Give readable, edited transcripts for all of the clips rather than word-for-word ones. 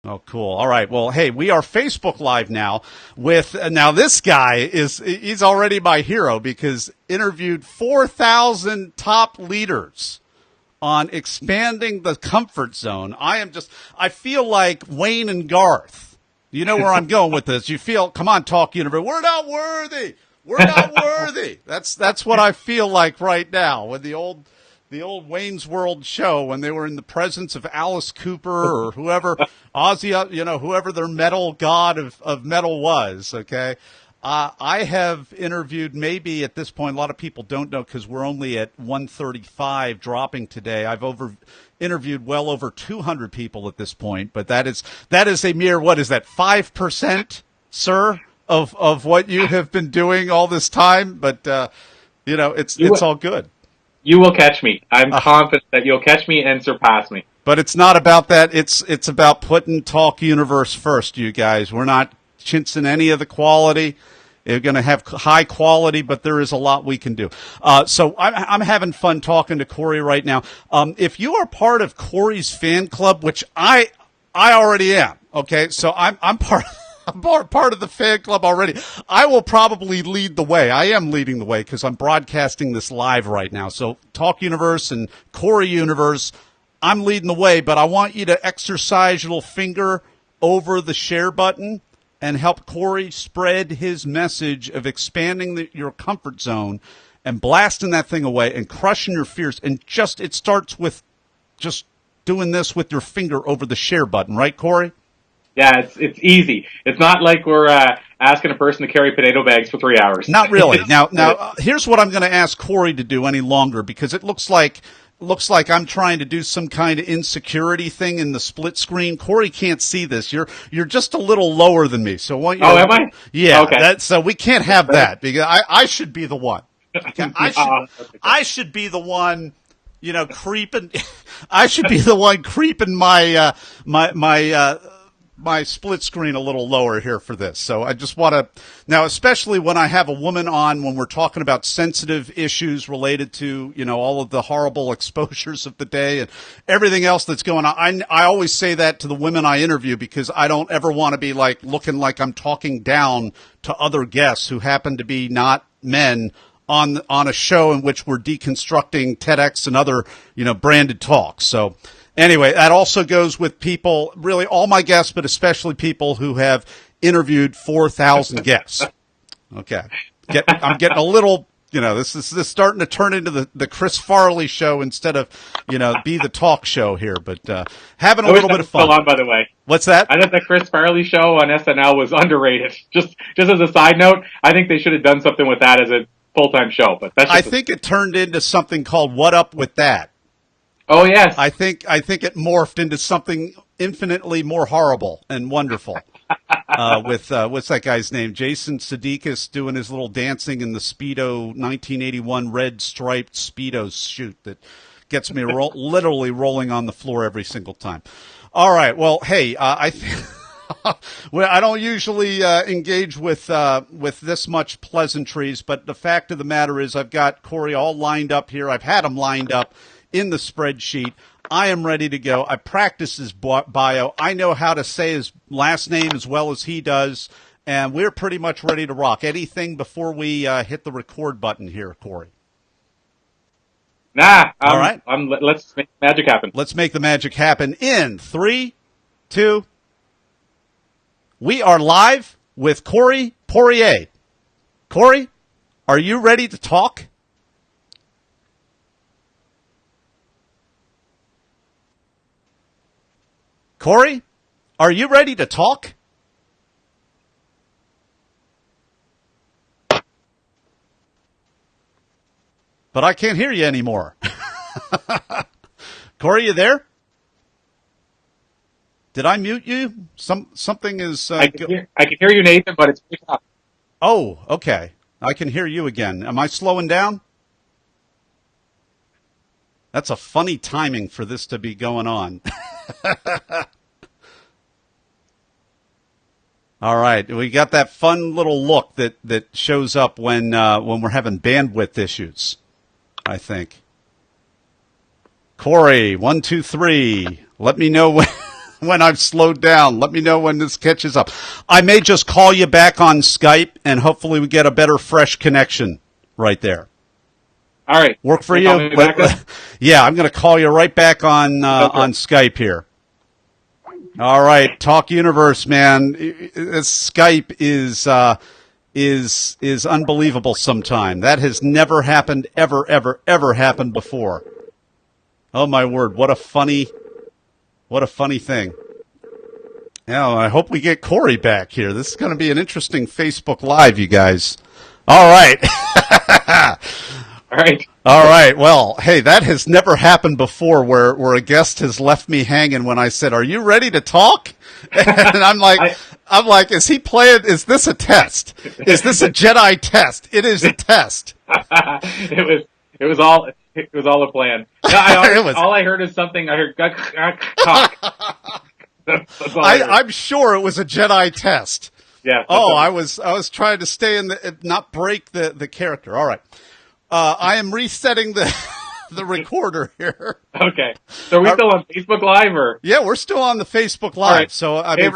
Oh, cool. All right. Well, hey, we are Facebook Live now with, now this guy he's already my hero because interviewed 4,000 top leaders on expanding the comfort zone. I feel like Wayne and Garth. You know where I'm going with this. You feel, come on, Talk Universe. We're not worthy. We're not worthy. That's what I feel like right now with the old Wayne's World show when they were in the presence of Alice Cooper or whoever, Ozzy, whoever their metal god of metal was. Okay. I have interviewed maybe at this point, a lot of people don't know because we're only at 135 dropping today. I've interviewed well over 200 people at this point, but that is a mere, what is that, 5%, sir, of what you have been doing all this time? But, it's all good. You will catch me. I'm confident that you'll catch me and surpass me. But it's not about that. It's about putting Talk Universe first, you guys. We're not chintzing any of the quality. They're going to have high quality, but there is a lot we can do. So I'm having fun talking to Corey right now. If you are part of Corey's fan club, which I already am, okay, so I'm part of the fan club already. I will probably lead the way. I am leading the way because I'm broadcasting this live right now. So Talk Universe and Corey Universe, I'm leading the way, but I want you to exercise your little finger over the share button and help Corey spread his message of expanding your comfort zone and blasting that thing away and crushing your fears. And it starts with just doing this with your finger over the share button, right, Corey? Yeah, it's easy. It's not like we're asking a person to carry potato bags for 3 hours. Not really. Now, here's what I'm going to ask Corey to do any longer because it looks like I'm trying to do some kind of insecurity thing in the split screen. Corey can't see this. You're just a little lower than me. So what? Am I? Yeah. Okay. So we can't have that because I should be the one. Okay? I should be the one. Creeping. I should be the one creeping my my split screen a little lower here for this. So I just want to now, especially when I have a woman on, when we're talking about sensitive issues related to, all of the horrible exposures of the day and everything else that's going on. I always say that to the women I interview because I don't ever want to be like looking like I'm talking down to other guests who happen to be not men on a show in which we're deconstructing TEDx and other, branded talks. So anyway, that also goes with people, really all my guests, but especially people who have interviewed 4,000 guests. Okay. I'm getting a little, this is starting to turn into the Chris Farley show instead of, be the talk show here, but having a little bit of fun. Still on, by the way. What's that? I thought the Chris Farley show on SNL was underrated. Just as a side note, I think they should have done something with that as a full-time show. But I think it turned into something called What Up With That. Oh, yes. I think it morphed into something infinitely more horrible and wonderful. With what's that guy's name? Jason Sudeikis doing his little dancing in the Speedo 1981 red striped Speedo shoot that gets me literally rolling on the floor every single time. All right. Well, hey, well, I don't usually engage with this much pleasantries, but the fact of the matter is I've got Corey all lined up here. I've had him lined up in the spreadsheet. I am ready to go. I practiced his bio. I know how to say his last name as well as he does, and we're pretty much ready to rock. Anything before we hit the record button here, Corey? Nah. All right. Let's make the magic happen. Let's make the magic happen in 3, 2. We are live with CoreyPourier. Corey, are you ready to talk? Corey, are you ready to talk? But I can't hear you anymore. Corey, you there? Did I mute you? Something is... I can hear you, Nathan, but it's picking up. Oh, okay. I can hear you again. Am I slowing down? That's a funny timing for this to be going on. All right, we got that fun little look that shows up when we're having bandwidth issues, I think. Corey, 1, 2, 3. Let me know when when I've slowed down. Let me know when this catches up. I may just call you back on Skype, and hopefully we get a better, fresh connection right there. All right. Work for you? Yeah, I'm going to call you right back on Skype here. All right, Talk Universe, man. Skype is unbelievable sometime. That has never happened, ever happened before. Oh my word, what a funny thing. Yeah, I hope we get Corey back here. This is going to be an interesting Facebook Live, you guys. All right. All right. All right. Well, hey, that has never happened before where a guest has left me hanging when I said, "Are you ready to talk?" And I'm like, is he playing? Is this a test? Is this a Jedi test? It is a test. It was all a plan. No, all I heard is something. I heard talk. I'm sure it was a Jedi test. Yeah. Oh, I was trying to stay in not break the character. All right. I am resetting the recorder here. Okay. So are we still on Facebook Live or? Yeah, we're still on the Facebook Live. Right. So I mean,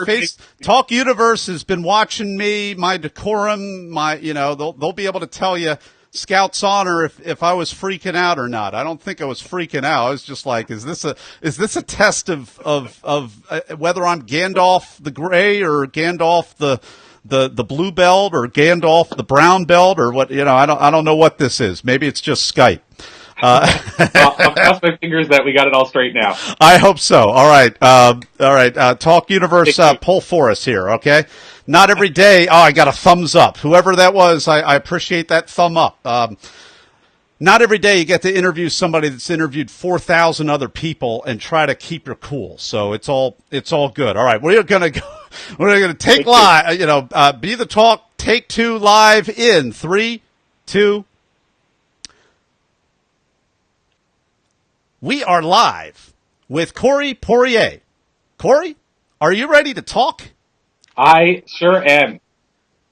Talk Universe has been watching me, my decorum, they'll be able to tell you Scout's honor if I was freaking out or not. I don't think I was freaking out. I was just like, is this a test of whether I'm Gandalf the Gray or Gandalf the blue belt or Gandalf the brown belt or what? I don't know what this is. Maybe it's just Skype. I'll cross my fingers that we got it all straight now. I hope so. All right. Talk Universe, pull for us here. Okay. Not every day. Oh, I got a thumbs up. Whoever that was, I appreciate that thumb up. Not every day you get to interview somebody that's interviewed 4,000 other people and try to keep your cool. So it's all good. All right. We're going to take live, Be the Talk, take 2 live in 3, 2. We are live with CoreyPourier. Corey, are you ready to talk? I sure am.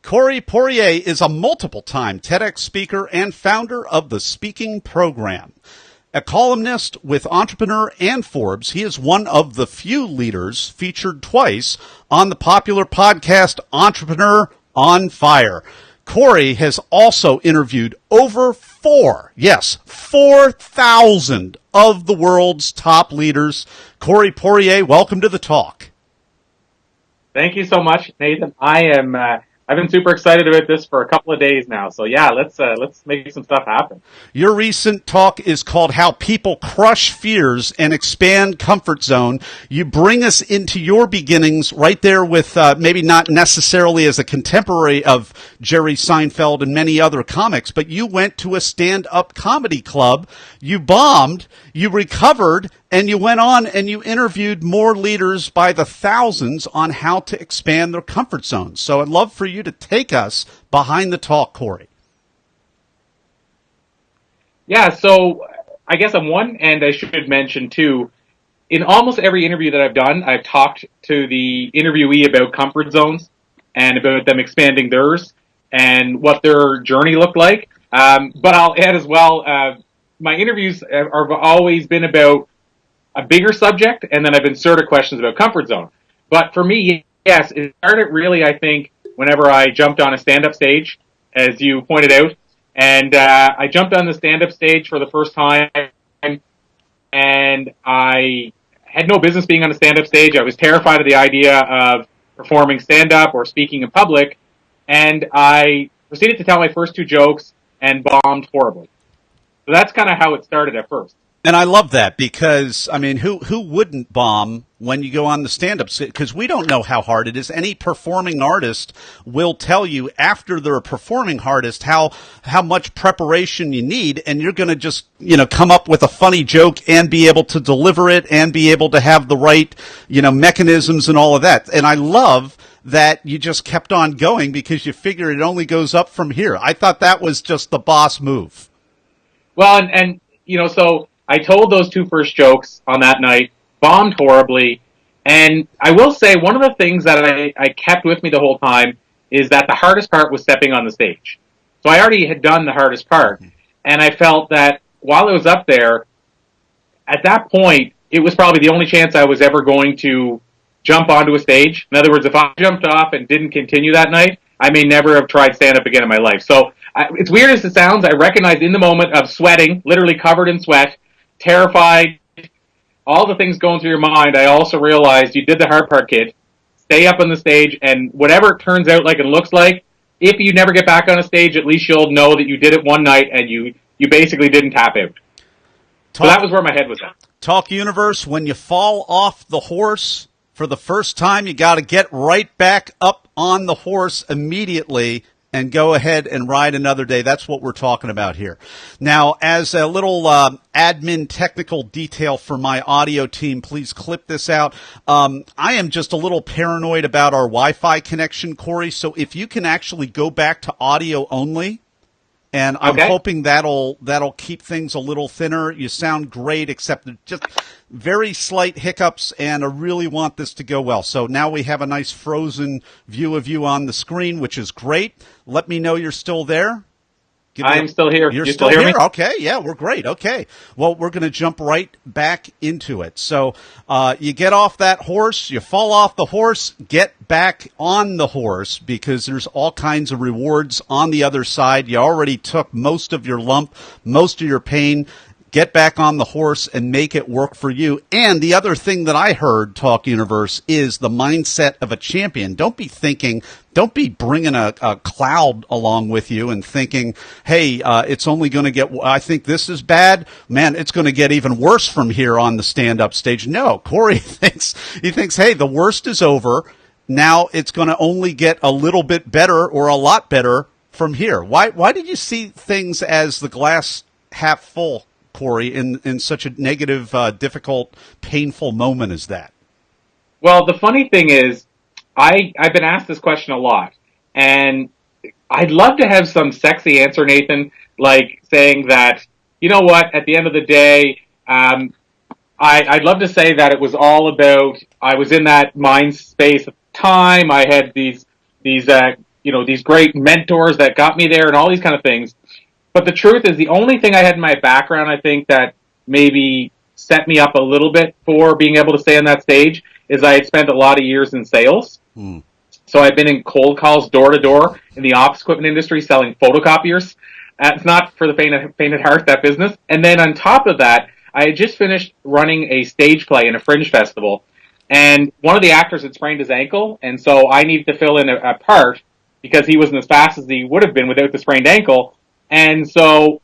CoreyPourier is a multiple-time TEDx speaker and founder of the Speaking Program. A columnist with Entrepreneur and Forbes, he is one of the few leaders featured twice on the popular podcast Entrepreneur on Fire. Corey has also interviewed over 4,000 of the world's top leaders. CoreyPourier, welcome to the talk. Thank you so much, Nathan. I've been super excited about this for a couple of days now. So yeah, let's make some stuff happen. Your recent talk is called How People Crush Fears and Expand Comfort Zone. You bring us into your beginnings right there with maybe not necessarily as a contemporary of Jerry Seinfeld and many other comics, but you went to a stand-up comedy club. You bombed, you recovered, and you went on and you interviewed more leaders by the thousands on how to expand their comfort zones. So I'd love for you to take us behind the talk, Corey. Yeah, so I guess on one end I should mention too, in almost every interview that I've done, I've talked to the interviewee about comfort zones and about them expanding theirs and what their journey looked like. But I'll add as well, my interviews have always been about a bigger subject, and then I've inserted questions about comfort zone. But for me, yes, it started really, I think, whenever I jumped on a stand-up stage, as you pointed out. And I jumped on the stand-up stage for the first time, and I had no business being on a stand-up stage. I was terrified of the idea of performing stand-up or speaking in public, and I proceeded to tell my first 2 jokes and bombed horribly. So that's kind of how it started at first. And I love that because, I mean, who wouldn't bomb when you go on the stand-up? Because we don't know how hard it is. Any performing artist will tell you after they're a performing artist how much preparation you need, and you're going to just, come up with a funny joke and be able to deliver it and be able to have the right, mechanisms and all of that. And I love that you just kept on going because you figure it only goes up from here. I thought that was just the boss move. Well, and so I told those 2 first jokes on that night, bombed horribly, and I will say one of the things that I kept with me the whole time is that the hardest part was stepping on the stage. So I already had done the hardest part, and I felt that while I was up there, at that point, it was probably the only chance I was ever going to jump onto a stage. In other words, if I jumped off and didn't continue that night, I may never have tried stand-up again in my life. So it's weird as it sounds, I recognize in the moment of sweating, literally covered in sweat, terrified, all the things going through your mind, I also realized you did the hard part, kid. Stay up on the stage, and whatever it turns out like it looks like, if you never get back on a stage, at least you'll know that you did it one night and you basically didn't tap out. So that was where my head was at. Talk Universe, when you fall off the horse for the first time, you got to get right back up on the horse immediately and go ahead and ride another day. That's what we're talking about here. Now, as a little admin technical detail for my audio team, please clip this out. I am just a little paranoid about our Wi-Fi connection, Corey, so if you can actually go back to audio only, and I'm hoping that'll keep things a little thinner. You sound great, except just very slight hiccups, and I really want this to go well. So now we have a nice frozen view of you on the screen, which is great. Let me know you're still there. I'm still here. You're you still hear here? Me? Okay, yeah, we're great. Okay. Well, we're going to jump right back into it. So you get off that horse, you fall off the horse, get back on the horse, because there's all kinds of rewards on the other side. You already took most of your lump, most of your pain. Get back on the horse and make it work for you. And the other thing that I heard, Talk Universe, is the mindset of a champion. Don't be bringing a cloud along with you and thinking, hey, it's only going to get, I think this is bad. Man, it's going to get even worse from here on the stand-up stage. No, Corey thinks, hey, the worst is over. Now it's going to only get a little bit better or a lot better from here. Why did you see things as the glass half full, Corey, in such a negative, difficult, painful moment as that? Well, the funny thing is, I've been asked this question a lot, and I'd love to have some sexy answer, Nathan, like saying that, you know what, at the end of the day, I'd love to say that it was all about, I was in that mind space of time, I had these great mentors that got me there and all these kind of things. But the truth is, the only thing I had in my background, I think, that maybe set me up a little bit for being able to stay on that stage is I had spent a lot of years in sales. So I've been in cold calls door to door in the office equipment industry selling photocopiers. It's not for the faint of heart, that business. And then on top of that, I had just finished running a stage play in a fringe festival. And one of the actors had sprained his ankle, and so I needed to fill in a part because he wasn't as fast as he would have been without the sprained ankle. And so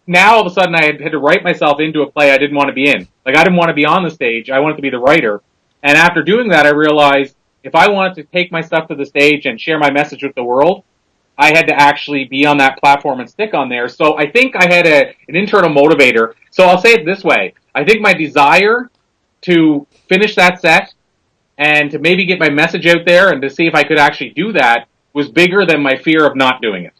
now all of a sudden I had to write myself into a play I didn't want to be in. Like, I didn't want to be on the stage. I wanted to be the writer. And after doing that, I realized if I wanted to take my stuff to the stage and share my message with the world, I had to actually be on that platform and stick on there. So I think I had an internal motivator. So I'll say it this way. I think my desire to finish that set and to maybe get my message out there and to see if I could actually do that was bigger than my fear of not doing it.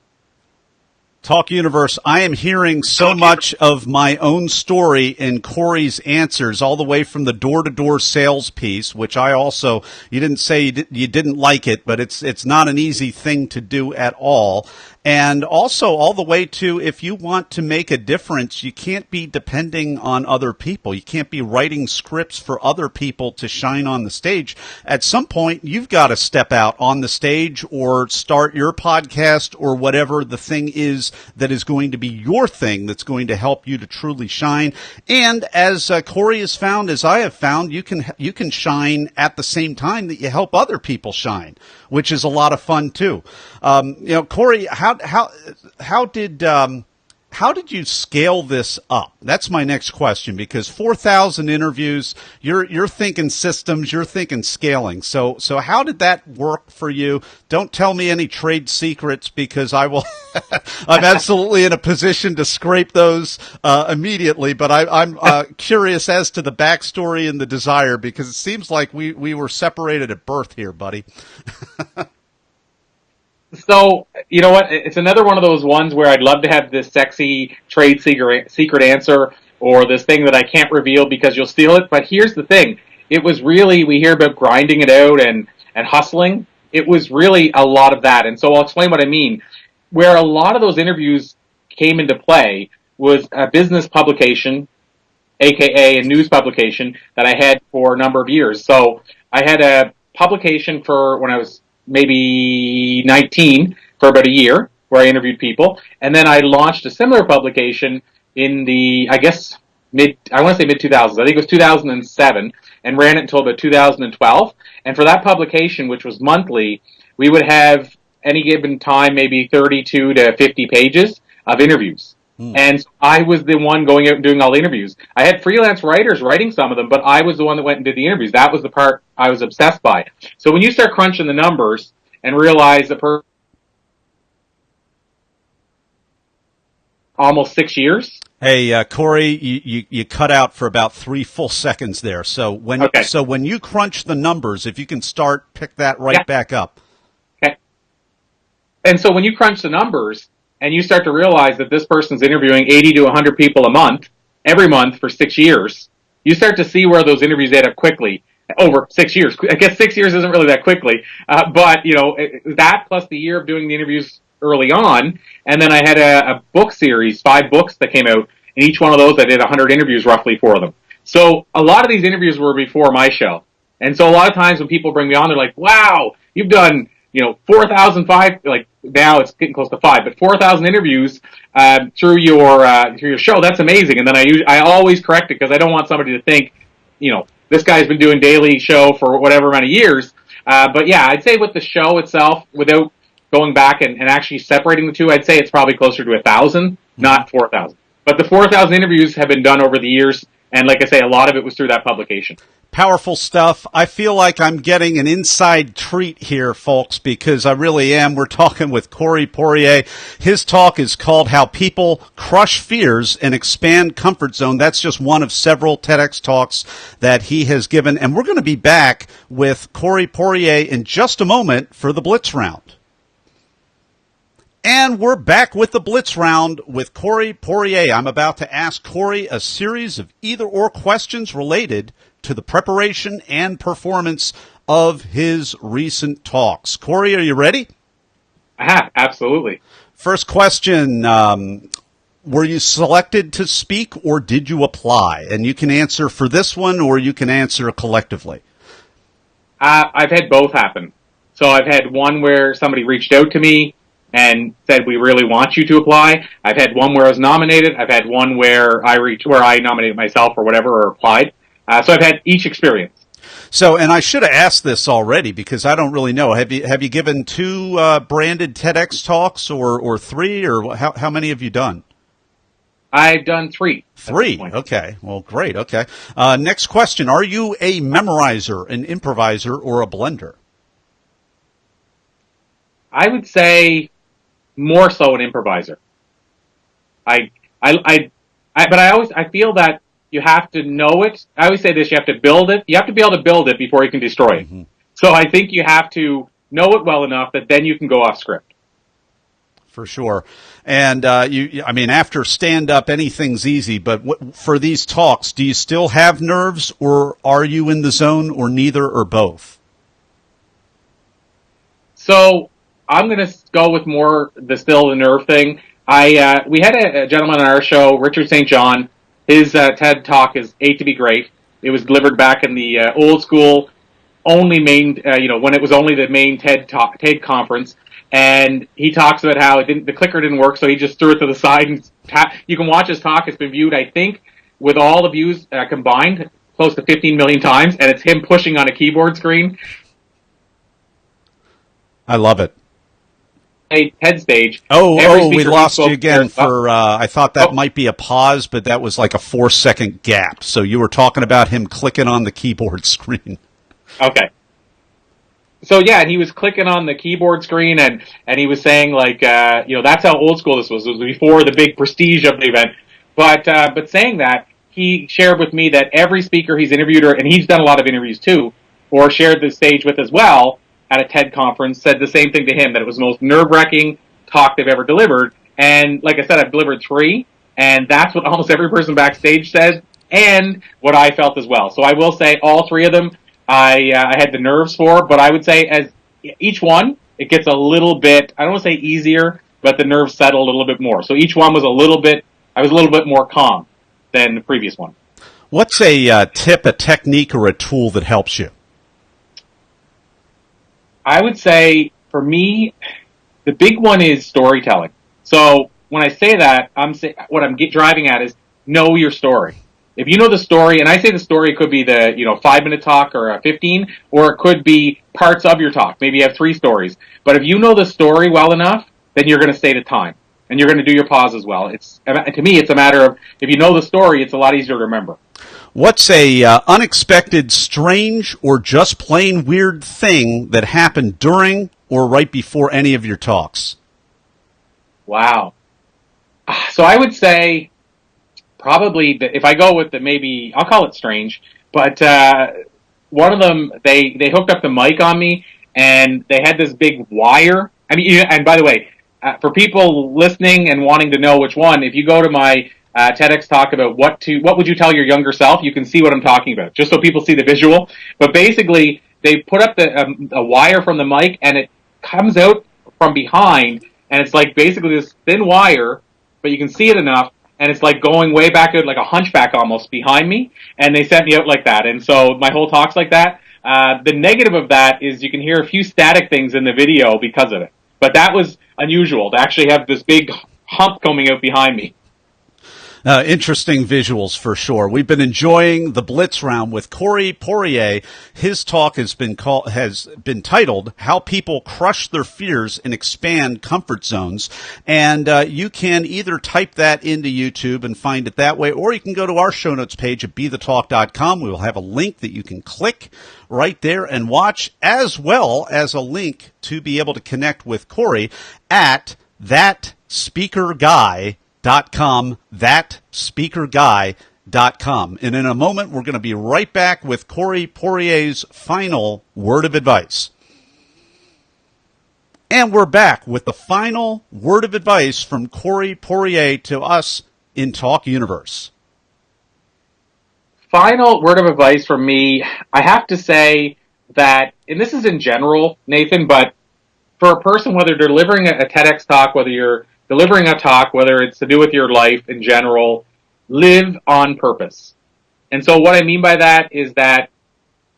Talk Universe, I am hearing so much of my own story in Corey's answers, all the way from the door-to-door sales piece, which I also, you didn't say you didn't like it, but it's not an easy thing to do at all. And also all the way to, if you want to make a difference, you can't be depending on other people. You can't be writing scripts for other people to shine on the stage. At some point, you've got to step out on the stage or start your podcast or whatever the thing is that is going to be your thing that's going to help you to truly shine. And as Corey has found, as I have found, you can shine at the same time that you help other people shine, which is a lot of fun too. Corey, how did you scale this up? That's my next question, because 4,000 interviews, you're thinking systems, you're thinking scaling. So how did that work for you? Don't tell me any trade secrets, because I'm absolutely in a position to scrape those immediately. But I'm curious as to the backstory and the desire, because it seems like we were separated at birth here, buddy. So, you know what? It's another one of those ones where I'd love to have this sexy trade secret answer or this thing that I can't reveal because you'll steal it. But here's the thing. It was really, we hear about grinding it out and hustling. It was really a lot of that. And so I'll explain what I mean. Where a lot of those interviews came into play was a business publication, aka a news publication, that I had for a number of years. So I had a publication for when I was maybe 19 for about a year where I interviewed people. And then I launched a similar publication in the, I guess, I want to say mid 2000s. I think it was 2007 and ran it until about 2012. And for that publication, which was monthly, we would have any given time, maybe 32 to 50 pages of interviews. And so I was the one going out and doing all the interviews. I had freelance writers writing some of them, but I was the one that went and did the interviews. That was the part I was obsessed by. So when you start crunching the numbers and realize the almost 6 years. Hey, Corey, you cut out for about 3 full seconds there. So when you crunch the numbers, if you can pick that right back up. Okay. And so when you crunch the numbers, and you start to realize that this person's interviewing 80 to 100 people a month, every month for 6 years, you start to see where those interviews add up quickly over 6 years. I guess 6 years isn't really that quickly, but that plus the year of doing the interviews early on, and then I had a book series, 5 books that came out, and each one of those I did 100 interviews roughly for them. So a lot of these interviews were before my show, and so a lot of times when people bring me on, they're like, "Wow, you've done 4,005, like now it's getting close to 5, but 4,000 interviews through your show. That's amazing." And then I always correct it because I don't want somebody to think, this guy's been doing daily show for whatever amount of years. But yeah, I'd say with the show itself, without going back and actually separating the two, I'd say it's probably closer to 1,000, not 4,000. But the 4,000 interviews have been done over the years, and like I say, a lot of it was through that publication. Powerful stuff. I feel like I'm getting an inside treat here, folks, because I really am. We're talking with CoreyPourier. His talk is called How People Crush Fears and Expand Comfort Zone. That's just one of several TEDx talks that he has given. And we're going to be back with CoreyPourier in just a moment for the Blitz Round. And we're back with the Blitz Round with CoreyPourier. I'm about to ask Corey a series of either-or questions related to the preparation and performance of his recent talks. Corey, are you ready? Absolutely. First question, were you selected to speak or did you apply? And you can answer for this one or you can answer collectively. I've had both happen. So I've had one where somebody reached out to me and said, "We really want you to apply." I've had one where I was nominated. I've had one where I nominated myself or whatever or applied. So I've had each experience. So, and I should have asked this already because I don't really know. Have you given 2 branded TEDx talks or 3 or how many have you done? I've done 3. 3. Okay. Well, great. Okay. Next question. Are you a memorizer, an improviser, or a blender? I would say more so an improviser. But I feel that you have to know it. I always say this, you have to build it. You have to be able to build it before you can destroy it. Mm-hmm. So I think you have to know it well enough that then you can go off script. For sure. And after stand-up, anything's easy. But for these talks, do you still have nerves or are you in the zone or neither or both? So I'm going to go with more the nerve thing. We had a gentleman on our show, Richard St. John. His TED Talk is 8 to be Great. It was delivered back in the old school, only main, when it was only the main TED conference. And he talks about how the clicker didn't work, so he just threw it to the side. And you can watch his talk. It's been viewed, I think, with all the views combined, close to 15 million times. And it's him pushing on a keyboard screen. I love it. TED stage. We lost you again for, I thought that might be a pause, but that was like a 4-second gap. So you were talking about him clicking on the keyboard screen. Okay. So yeah, he was clicking on the keyboard screen and he was saying like, that's how old school this was. It was before the big prestige of the event. But saying that, he shared with me that every speaker he's interviewed, and he's done a lot of interviews too, or shared the stage with as well, at a TED conference, said the same thing to him, that it was the most nerve-wracking talk they've ever delivered. And like I said, I've delivered 3, and that's what almost every person backstage says, and what I felt as well. So I will say all 3 of them I had the nerves for, but I would say as each one, it gets a little bit, I don't want to say easier, but the nerves settle a little bit more. So each one was I was a little bit more calm than the previous one. What's a tip, a technique, or a tool that helps you? I would say, for me, the big one is storytelling. So when I say that, what I'm driving at is know your story. If you know the story, and I say the story could be the 5-minute talk or a 15, or it could be parts of your talk. Maybe you have 3 stories. But if you know the story well enough, then you're going to stay to time, and you're going to do your pauses well. To me, it's a matter of if you know the story, it's a lot easier to remember. What's a unexpected, strange, or just plain weird thing that happened during or right before any of your talks? Wow. So I would say probably if I go with maybe I'll call it strange, but one of them they hooked up the mic on me and they had this big wire. I mean, and by the way, for people listening and wanting to know which one, if you go to my TEDx talk about what would you tell your younger self, you can see what I'm talking about, just so people see the visual. But basically, they put up a wire from the mic, and it comes out from behind, and it's like basically this thin wire, but you can see it enough, and it's like going way back out, like a hunchback almost behind me, and they sent me out like that. And so my whole talk's like that. The negative of that is you can hear a few static things in the video because of it. But that was unusual to actually have this big hump coming out behind me. Interesting visuals for sure. We've been enjoying the Blitz round with CoreyPourier. His talk has been titled "How People Crush Their Fears and Expand Comfort Zones." And you can either type that into YouTube and find it that way, or you can go to our show notes page at BeTheTalk.com. We will have a link that you can click right there and watch, as well as a link to be able to connect with Corey at thatspeakerguy.com, thatspeakerguy.com. And in a moment, we're going to be right back with CoreyPourier's final word of advice. And we're back with the final word of advice from CoreyPourier to us in Talk Universe. Final word of advice from me, I have to say that, and this is in general, Nathan, but for a person, whether they're delivering a TEDx talk, whether you're delivering a talk, whether it's to do with your life in general, live on purpose. And so what I mean by that is that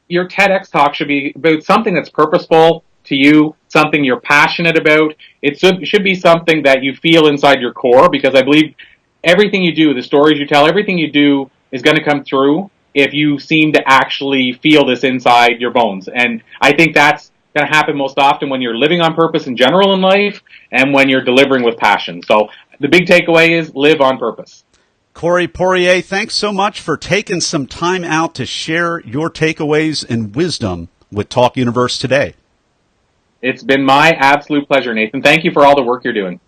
your TEDx talk should be about something that's purposeful to you, something you're passionate about. It should be something that you feel inside your core, because I believe everything you do, the stories you tell, everything you do is going to come through if you seem to actually feel this inside your bones. And I think that's going to happen most often when you're living on purpose in general in life and when you're delivering with passion. So the big takeaway is live on purpose. CoreyPourier, thanks so much for taking some time out to share your takeaways and wisdom with Talk Universe today. It's been my absolute pleasure, Nathan. Thank you for all the work you're doing.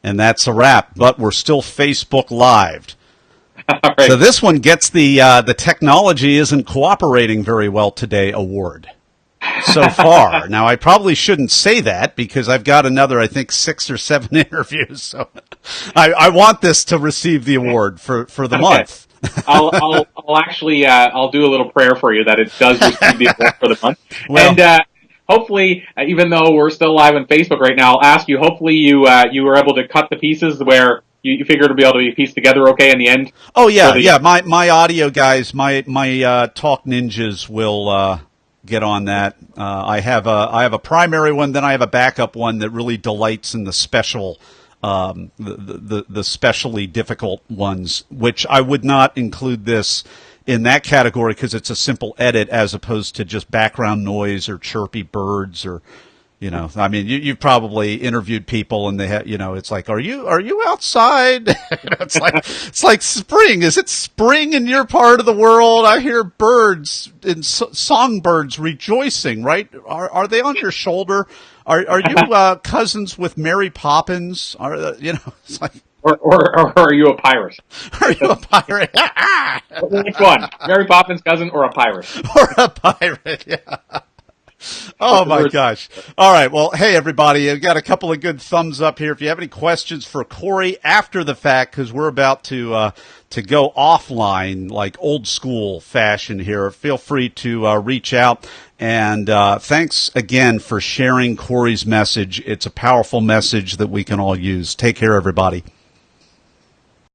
And that's a wrap, but we're still Facebook Live. All right. So this one gets the technology isn't cooperating very well today award so far. Now, I probably shouldn't say that because I've got another, I think, 6 or 7 interviews. So I want this to receive the award for the month. I'll actually I'll do a little prayer for you that it does receive the award for the month. Well, and hopefully, even though we're still live on Facebook right now, I'll ask you, hopefully you were able to cut the pieces where you figured to be able to be pieced together okay in the end. Oh yeah, yeah. My audio guys, my talk ninjas will get on that. I have a primary one, then I have a backup one that really delights in the special, the specially difficult ones, which I would not include this in that category because it's a simple edit as opposed to just background noise or chirpy birds or. You know, I mean, you've probably interviewed people, and they have, it's like, are you outside? It's like spring. Is it spring in your part of the world? I hear birds and songbirds rejoicing. Right? Are they on your shoulder? Are you cousins with Mary Poppins? It's like. Or are you a pirate? Are you a pirate? Which one? Mary Poppins' cousin or a pirate? Or a pirate? Yeah. Oh, my gosh. All right. Well, hey, everybody, I've got a couple of good thumbs up here. If you have any questions for Corey after the fact, because we're about to go offline like old school fashion here, feel free to reach out. And thanks again for sharing Corey's message. It's a powerful message that we can all use. Take care, everybody.